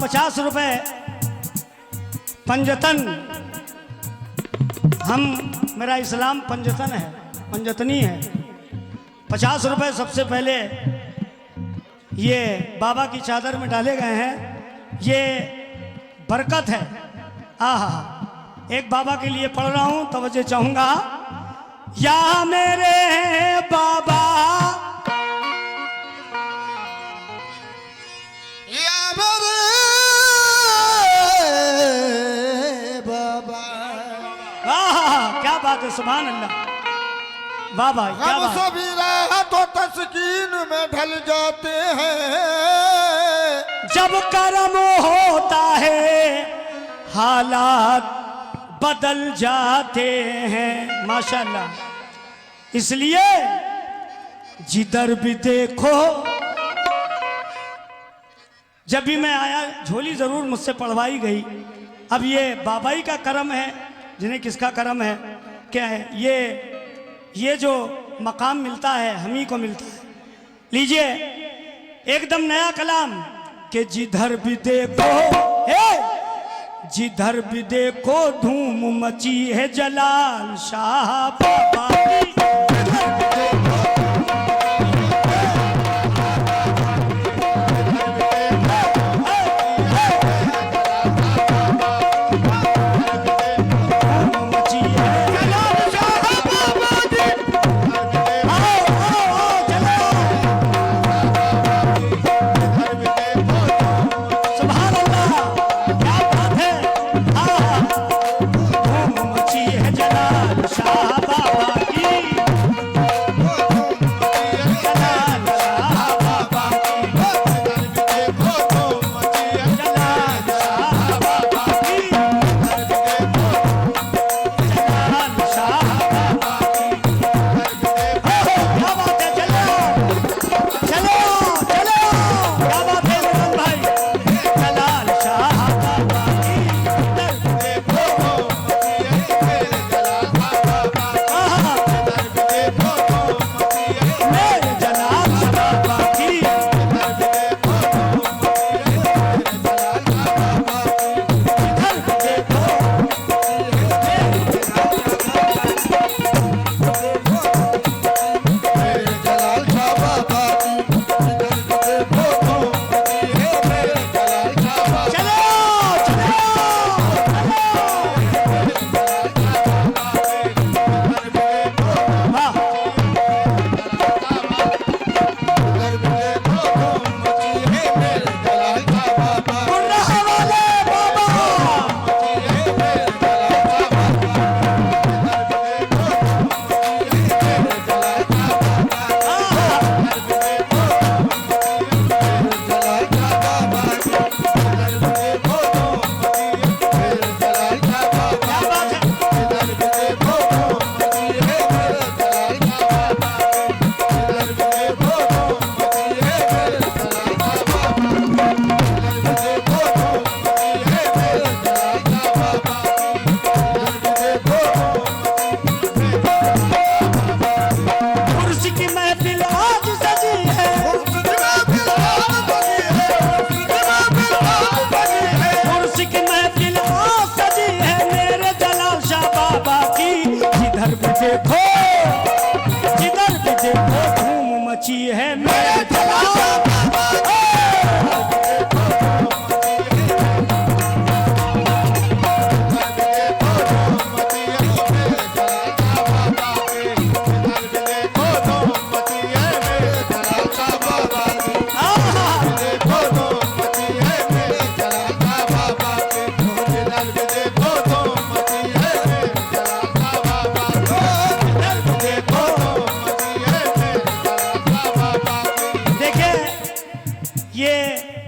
50 रुपए पंजतन। मेरा इस्लाम पंजतन है, पंजतनी है। 50 रुपए सबसे पहले ये बाबा की चादर में डाले गए हैं। ये बरकत है। आहा, एक बाबा के लिए पढ़ रहा हूं, तवज्जो चाहूंगा। या मेरे बाबा, या मेरे बाबा। आहा, क्या बात है, सुभान अल्लाह। बाबा क्या हम बात। सभी राहतों तस्कीन में ढल जाते हैं। जब कर्म होता है हालात बदल जाते हैं। माशाल्लाह। इसलिए जिधर भी देखो, जब भी मैं आया झोली जरूर मुझसे पढ़वाई गई। अब ये बाबा ही का करम है, जिन्हें किसका करम है, क्या है ये जो मकाम मिलता है हम ही को मिलता है। लीजिए एकदम नया कलाम कि जिधर भी देखो, जिधर भी देखो धूम मची है जलाल शाह बाबा की।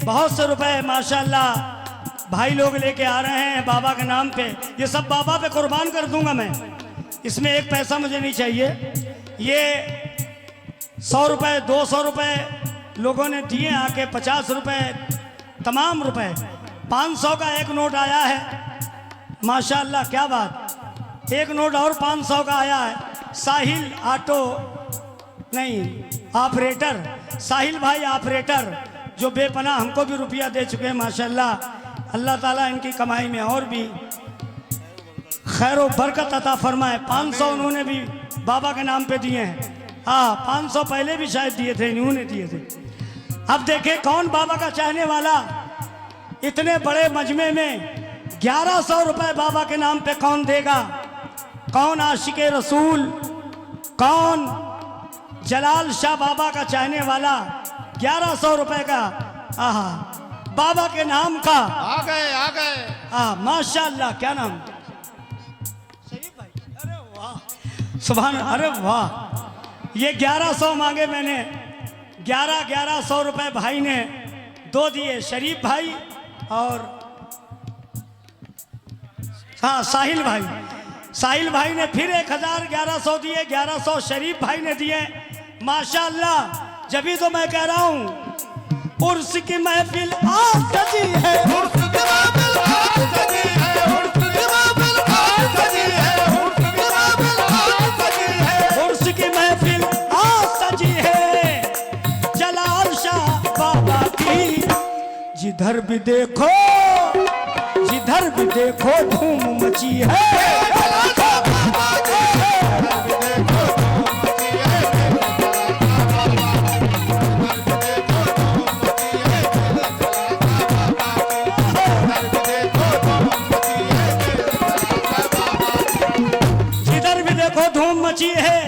बहुत से रुपए माशाल्लाह भाई लोग लेके आ रहे हैं बाबा के नाम पे। ये सब बाबा पे कुर्बान कर दूंगा मैं, इसमें एक पैसा मुझे नहीं चाहिए। ये 100 रुपए 200 रुपए लोगों ने दिए आके, 50 रुपए, तमाम रुपए, 500 का एक नोट आया है माशाल्लाह, क्या बात। एक नोट और 500 का आया है। साहिल ऑटो नहीं ऑपरेटर, साहिल भाई ऑपरेटर जो बेपनाह हमको भी रुपया दे चुके हैं माशाल्लाह। अल्लाह ताला इनकी कमाई में और भी खैर व बरकत अता फरमाए। 500 उन्होंने भी बाबा के नाम पे दिए हैं। हाँ, 500 पहले भी शायद दिए थे, इन्होंने दिए थे। अब देखे कौन बाबा का चाहने वाला इतने बड़े मजमे में 1100 रुपए बाबा के नाम पे कौन देगा? कौन आशिके रसूल, कौन जलाल शाह बाबा का चाहने वाला 1100 रुपए का आहा बाबा के नाम का आ गए माशाल्लाह। क्या नाम? शरीफ भाई। अरे वाह, सुभान, अरे वाह। ये 1100 मांगे मैंने, 1100 रुपए भाई ने 2 दिए, शरीफ भाई और हाँ साहिल भाई। साहिल भाई ने फिर 1100 दिए, 1100 शरीफ भाई ने दिए माशाल्लाह। जभी तो मैं कह रहा हूँ उर्स की महफिल आज सजी है, उर्स की महफिल आज सजी है, उर्स की महफिल आज सजी है, उर्स की महफिल आज सजी है, उर्स की महफिल आज सजी है जलाल शाह बाबा की। जिधर भी देखो, जिधर भी देखो धूम मची है। जलाल शाह बाबा की, जिधर भी देखो धूम मची है, जिधर भी देखो धूम मची है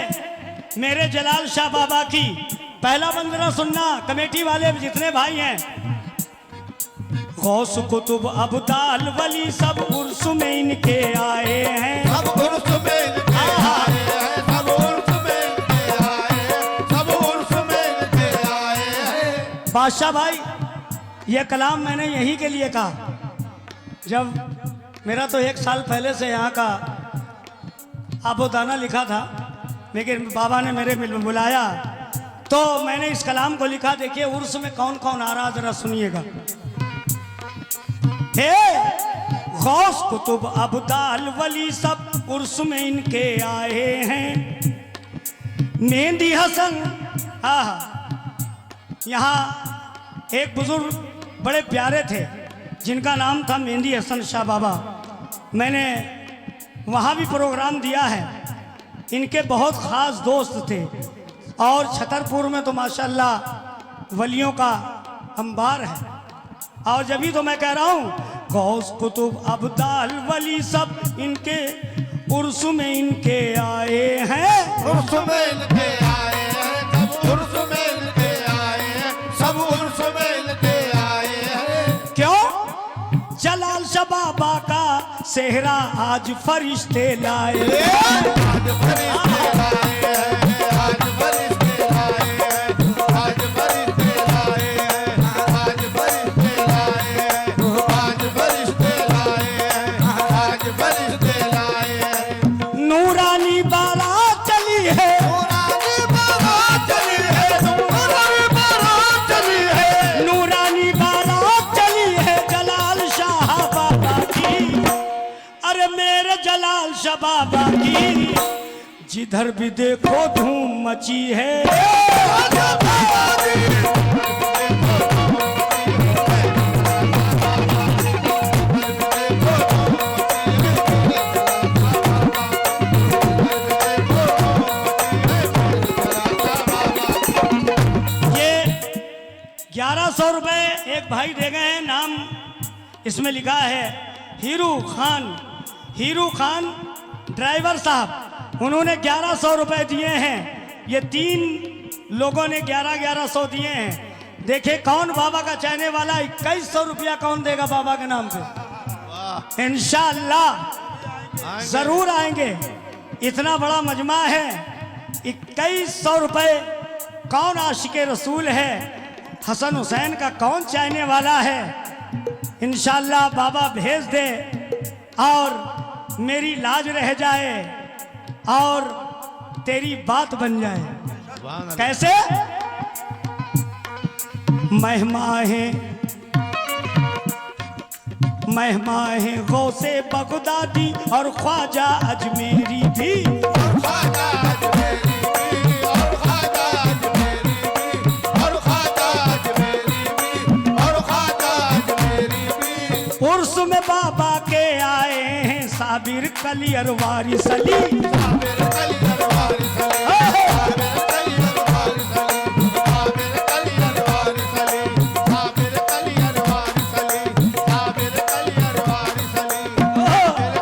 मेरे जलाल शाह बाबा की। पहला बंदना सुनना, कमेटी वाले जितने भाई हैं, गौस कुतुब अब्दाल वली सब उर्स में इनके आए हैं। सब उर्स में इनके आए हैं, सब उर्स में इनके आए हैं, सब उर्स में इनके आए हैं। बादशाह भाई, ये कलाम मैंने यही के लिए कहा। जब मेरा तो 1 साल पहले से यहाँ का आबोदाना लिखा था, लेकिन बाबा ने मेरे बुलाया तो मैंने इस कलाम को लिखा। देखिए उर्स में कौन कौन आ रहा, जरा सुनिएगा। हे गौस कुतुब अब्दाल वली सब उर्स में इनके आए हैं। मेहंदी हसन, यहाँ एक बुजुर्ग बड़े प्यारे थे जिनका नाम था मेहंदी हसन शाह बाबा। मैंने वहाँ भी प्रोग्राम दिया है। इनके बहुत ख़ास दोस्त थे और छतरपुर में तो माशाल्लाह वलियों का अंबार है। और जब भी तो मैं कह रहा हूँ गौस कुतुब अब्दाल वली सब इनके उर्स में इनके आए हैं। उर्स में इनके आए हैं, सब उर्स में इनके आए हैं, सब उर्स में इनके आए हैं। क्यों? जलाल शाह बाबा का सेहरा आज फरिश्ते लाए। आज फरिश्ते लाए हैं, आज फरिश्ते लाए हैं, आज फरिश्ते लाए हैं, आज फरिश्ते लाए हैं, आज फरिश्ते लाए हैं, आज फरिश्ते लाए हैं। नूरानी बारात चली है, नूरानी बारात चली है, नूरानी बारात चली है, नूरानी बारात चली है जलाल शाह बाबा की। अरे मेरे जलाल शाह बाबा की, जिधर भी देखो धूम मची है। ये 1100 रुपए एक भाई दे गए हैं। नाम इसमें लिखा है हीरू खान। हीरू खान ड्राइवर साहब, उन्होंने 1100 रुपए दिए हैं। ये 3 लोगों ने 1100 दिए हैं। देखे कौन बाबा का चाहने वाला 2100 रुपया कौन देगा बाबा के नाम पे। इंशाअल्लाह जरूर आएंगे। इतना बड़ा मजमा है, 2100 रुपए। कौन आशिके रसूल है, हसन हुसैन का कौन चाहने वाला है। इंशाअल्लाह बाबा भेज दे और मेरी लाज रह जाए और तेरी बात बन जाए। कैसे? महमाहे गौसे बगदादी और ख्वाजा अजमेरी भी। ख्वाजा अजमेरी भी, और ख्वाजा अजमेरी भी, और ख्वाजा अजमेरी भी, कलियर वारिस अली। साबिर कलियर वारिस अली, साबिर कलियर वारिस अली, साबिर कलियर वारिस अली, साबिर कलियर वारिस अली, साबिर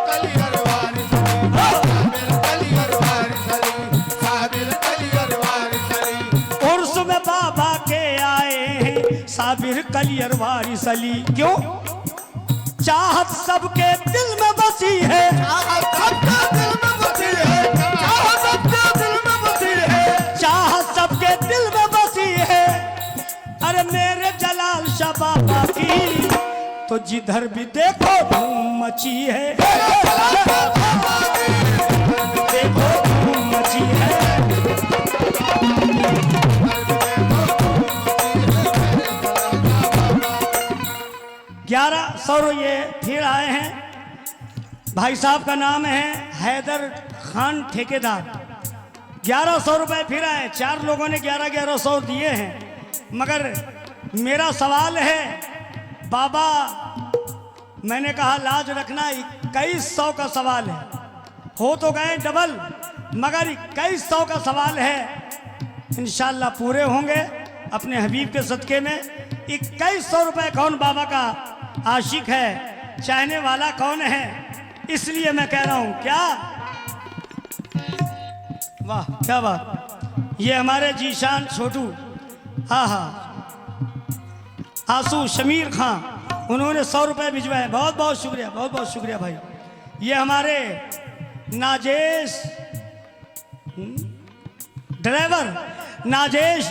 कलियर वारिस अली, साबिर कलियर वारिस अली, साबिर कलियर वारिस अली, साबिर कलियर वारिस अली। उर्स में बाबा के आए हैं साबिर कलियर वारिस अली। क्यों? चाहत सबके दिल में बसी है, चाहत सबके दिल में बसी है, चाहत सबके दिल में बसी है, चाहत सबके दिल में बसी है। अरे मेरे जलाल शाह बाबा की तो जिधर भी देखो धूम मची है, देखो धूम मची है। 1100 ये फिर आए हैं। भाई साहब का नाम है हैदर खान ठेकेदार। 1100 रुपए फिर आए। 4 लोगों ने 1100 दिए हैं। मगर मेरा सवाल है बाबा, मैंने कहा लाज रखना, 2100 का सवाल है। हो तो गए डबल, मगर 2100 का सवाल है। इंशाल्लाह पूरे होंगे अपने हबीब के सदके में। 2100 रुपए कौन बाबा का आशिक है, चाहने वाला कौन है? इसलिए मैं कह रहा हूं क्या, वाह क्या बात। ये हमारे जीशान छोटू, हाँ हाँ, आंसू शमीर खां, उन्होंने 100 रुपए भिजवाए। बहुत बहुत शुक्रिया, बहुत बहुत शुक्रिया भाई। ये हमारे नाजेश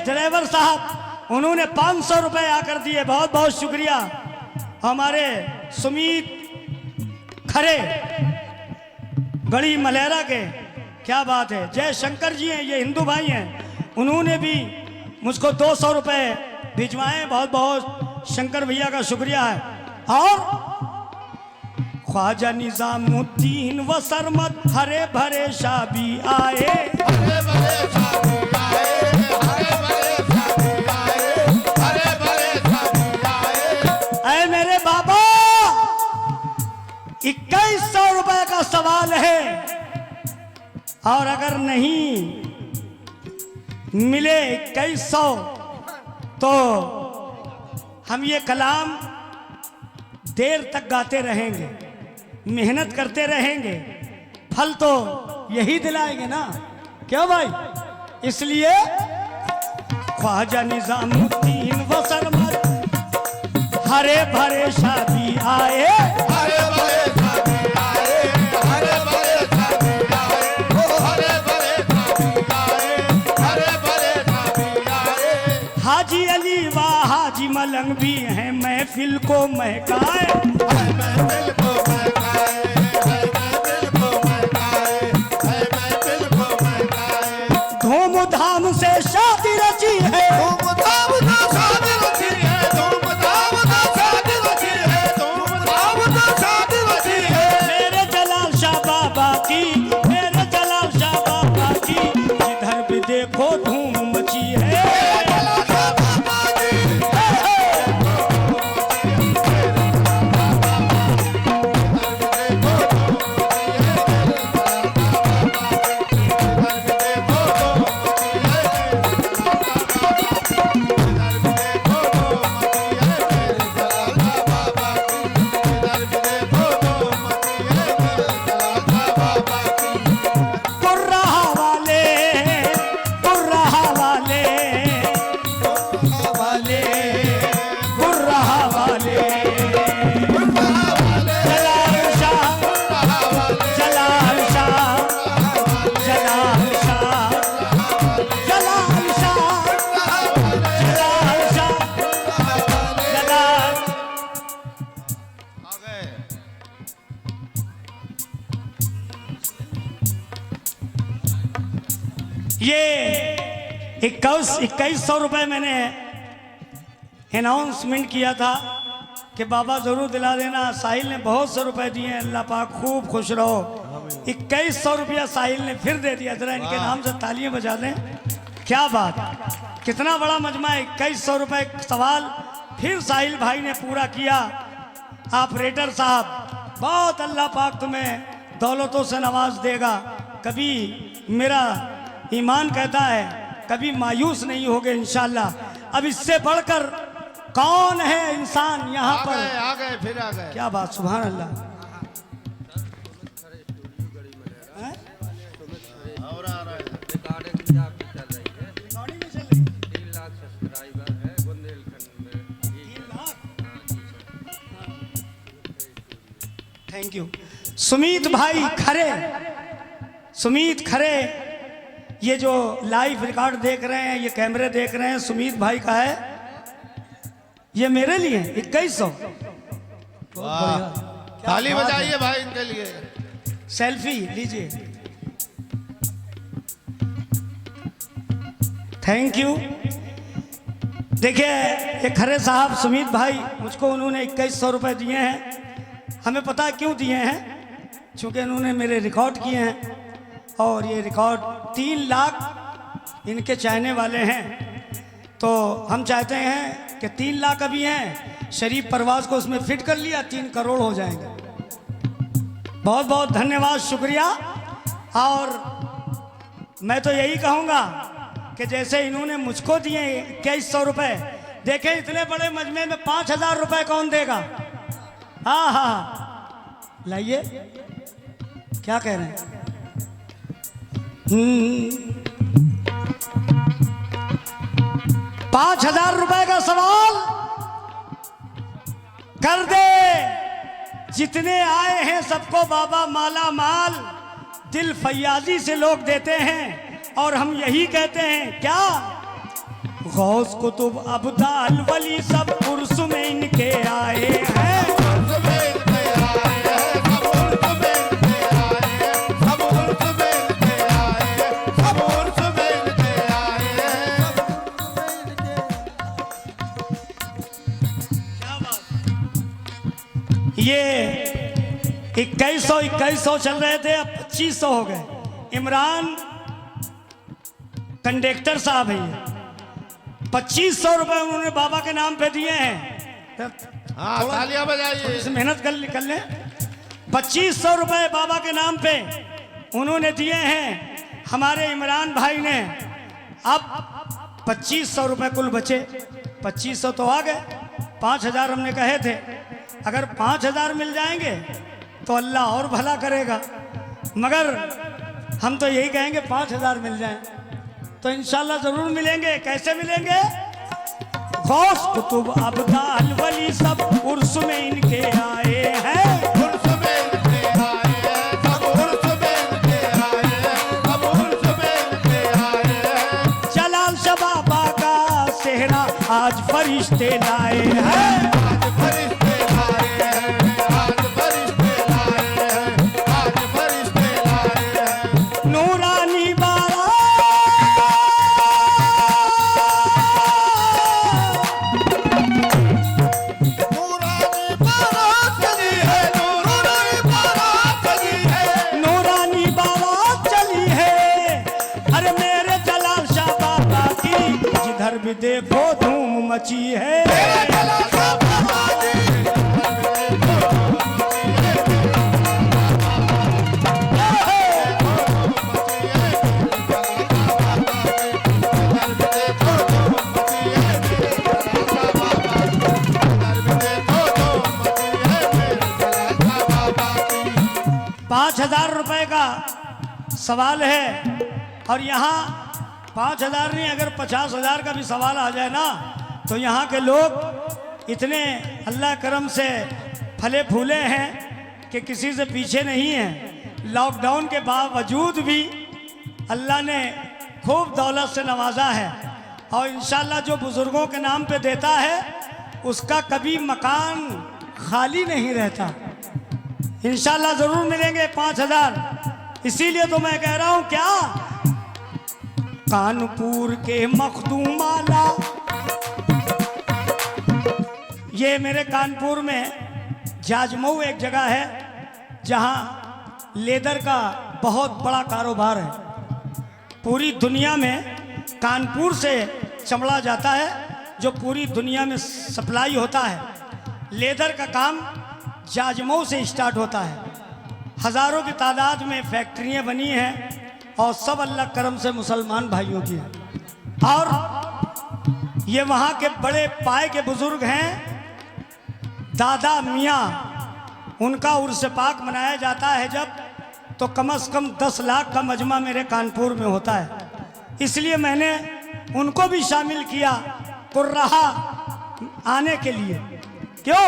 ड्राइवर साहब, उन्होंने 500 रुपए आकर दिए। बहुत बहुत शुक्रिया। हमारे सुमीत खरे गड़ी मलेरा के, क्या बात है। जय शंकर जी हैं, ये हिंदू भाई हैं, उन्होंने भी मुझको 200 रुपए भिजवाए। बहुत बहुत शंकर भैया का शुक्रिया है। और ख्वाजा निजामुद्दीन व सरमत हरे भरे शाह भी आए, हरे भरे शादी आए, हरे भरे शादी आए, हरे भरे शादी आए। ऐ मेरे बाबा, 2100 रुपए का सवाल है, और अगर नहीं मिले 2100 तो हम ये कलाम देर तक गाते रहेंगे, मेहनत करते रहेंगे, फल तो यही दिलाएंगे ना, क्या भाई? इसलिए ख्वाजा निजामुद्दीन व सरमत हरे भरे शादी आए, हरे भरे शादी आए, हरे भरे शादी आए, हरे भरे शादी आए, हरे भरे शादी आए। हाजी अली व हाजी मलंग भी हैं महफिल को महकाए, हाय महफिल को महकाए, हाय महफिल को महकाए, हाय महफिल को महकाए। धूमधाम से शादी रची है, धूमधाम से शादी रची है, धूमधाम से शादी रची है, धूमधाम से शादी रची है। मेरे जलाल शाह बाबा की, मेरे जलाल शाह बाबा की, जिधर भी देखो धूम मची है। कुर्राहा वाले, कुर्राहा वाले, वाले, कुर्राहा वाले, जलाल शाह, जलाल शाह, जलाल शाह, जलाल शाह, जलाल शाह, जलाल। ये 2100 रुपए मैंने अनाउंसमेंट किया था कि बाबा जरूर दिला देना। साहिल ने बहुत से रुपए दिए, अल्लाह पाक खूब खुश रहो। 2100 रुपया साहिल ने फिर दे दिया। जरा इनके नाम से तालियां बजा दें। क्या बात, कितना बड़ा मजमा। 2100 रुपए सवाल फिर साहिल भाई ने पूरा किया। ऑपरेटर साहब, बहुत अल्लाह पाक तुम्हें दौलतों से नवाज देगा। कभी मेरा ईमान कहता है कभी मायूस नहीं होगे इंशाल्लाह। अब इससे बढ़कर कौन है इंसान यहाँ पर? आ गए फिर आ गए। क्या बात, सुभान अल्लाह। हैं? और आ रहा है। थैंक यू सुमीत भाई खरे। सुमीत खरे, ये जो लाइव रिकॉर्ड देख रहे हैं, ये कैमरे देख रहे हैं, सुमीत भाई का है। ये मेरे लिए 2100। वाह, ताली बजाइए भाई इनके लिए। सेल्फी लीजिए। Thank you. देखिए ये खरे साहब सुमीत भाई, मुझको उन्होंने 2100 रुपये दिए हैं। हमें पता है क्यों दिए हैं, क्योंकि उन्होंने मेरे रिकॉर्ड किए हैं और ये रिकॉर्ड 3 लाख इनके चाहने वाले हैं। तो हम चाहते हैं कि 3 लाख अभी हैं, शरीफ परवाज को उसमें फिट कर लिया 3 करोड़ हो जाएंगे। बहुत बहुत धन्यवाद, शुक्रिया। और मैं तो यही कहूँगा कि जैसे इन्होंने मुझको दिए 2100 रुपये, देखें इतने बड़े मजमे में 5000 रुपये कौन देगा? हाँ हाँ लाइए, क्या कह रहे हैं? 5000 रुपए का सवाल कर दे। जितने आए हैं सबको बाबा माला माल, दिल फैयाजी से लोग देते हैं और हम यही कहते हैं क्या? गौस कुतुब अब्दाल वली सब उर्स में इनके आए हैं। ये 2100 चल रहे थे, अब 2500 हो गए। इमरान कंडक्टर साहब है, ये 2500 रुपए उन्होंने बाबा के नाम पे दिए हैं। हाँ, तालियां बजाइए। इस मेहनत कर ले। 2500 रुपए बाबा के नाम पे उन्होंने दिए हैं हमारे इमरान भाई ने। अब 2500 रुपए कुल बचे। 2500 तो आ गए, 5000 हमने कहे थे। अगर 5000 मिल जाएंगे तो अल्लाह और भला करेगा, मगर हम तो यही कहेंगे 5000 मिल जाएं तो इंशाल्लाह जरूर मिलेंगे। कैसे मिलेंगे? गौस कुतुब अब्दाल वली सब उर्स में इनके आए हैं। उर्स में इनके आए हैं, सब उर्स में इनके आए हैं, सब उर्स में इनके आए हैं। जलाल शाह बाबा का सेहरा आज फरिश्ते लाए हैं। आज फरिश्ते लाए हैं, आज फरिश्ते लाए हैं, आज फरिश्ते लाए हैं। नूरानी बारा नूरानी बारात चली है, नूरानी बारात चली है। नूरानी बारात चली है, अरे मेरे जलाल शाह बाबा की जिधर भी देखो धूम मची है। मेरे जलाल शाह बाबा की पाँच 5000 रुपए का सवाल है और यहाँ 5000 नहीं, अगर 50,000 का भी सवाल आ जाए ना तो यहाँ के लोग इतने अल्लाह करम से फले फूले हैं कि किसी से पीछे नहीं हैं। लॉकडाउन के बावजूद भी अल्लाह ने खूब दौलत से नवाजा है और इंशाल्लाह जो बुज़ुर्गों के नाम पे देता है उसका कभी मकान खाली नहीं रहता। इंशाल्लाह ज़रूर मिलेंगे 5000। इसीलिए तो मैं कह रहा हूँ क्या, कानपुर के मखदूमाला, ये मेरे कानपुर में जाजमऊ एक जगह है जहाँ लेदर का बहुत बड़ा कारोबार है। पूरी दुनिया में कानपुर से चमड़ा जाता है जो पूरी दुनिया में सप्लाई होता है। लेदर का काम जाजमऊ से स्टार्ट होता है। हजारों की तादाद में फैक्ट्रियां बनी हैं और सब अल्लाह करम से मुसलमान भाइयों की हैं। और ये वहाँ के बड़े पाए के बुजुर्ग हैं दादा मियाँ, उनका उर्स पाक मनाया जाता है जब, तो कम से कम 10 लाख का मजमा मेरे कानपुर में होता है। इसलिए मैंने उनको भी शामिल किया कुर्रहा आने के लिए। क्यों?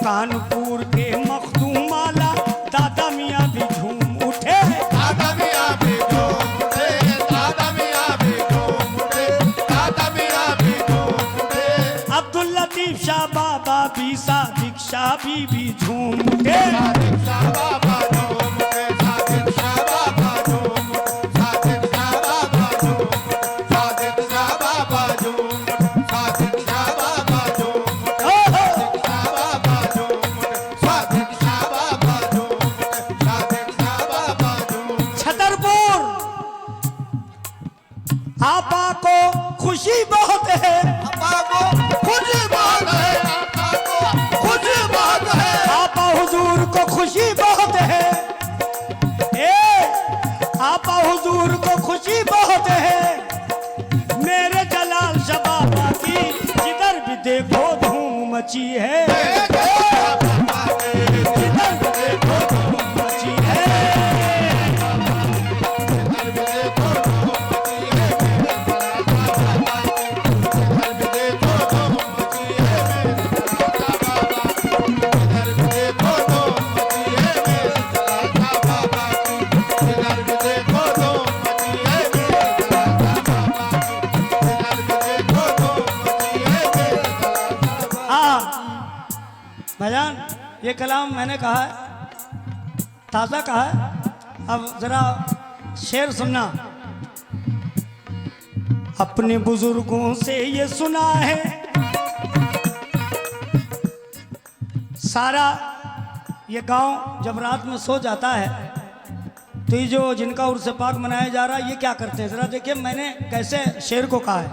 कानपुर के मखदूमाला दादा मियाँ भी झूम उठे। दादा मियाँ भी झूम उठे, दादा मियाँ भी झूम उठे, दादा मियाँ भी झूम उठे। अब्दुल लतीफ शाह बाबा भी, सादिक शाह भी झूम उठे। सादिक शाह बाबा झूम उठे, सादिक शाह बाबा झूम उठे, सादिक शाह बाबा झूम उठे, सादिक शाह बाबा झूम उठे, सादिक शाह बाबा झूम उठे, सादिक शाह बाबा झूम उठे, सादिक शाह बाबा झूम उठे, सादिक शाह बाबा झूम उठे। छतरपुर आपा को खुशी बहुत है, आपा को खुशी बहुत है, आपा को खुशी बहुत है, आपा हुजूर को खुशी बहुत है। आपा हुजूर को खुशी बहुत है। मेरे जलाल शाह बाबा की जिधर भी देखो धूम मची है, जिधर भी देखो धूम मची है। भाईजान ये कलाम मैंने कहा है, ताज़ा कहा है। अब ज़रा शेर सुनना। अपने बुजुर्गों से ये सुना है, सारा ये गांव जब रात में सो जाता है तो ये जो जिनका उर्स पाक मनाया जा रहा है ये क्या करते हैं, ज़रा देखिए मैंने कैसे शेर को कहा है।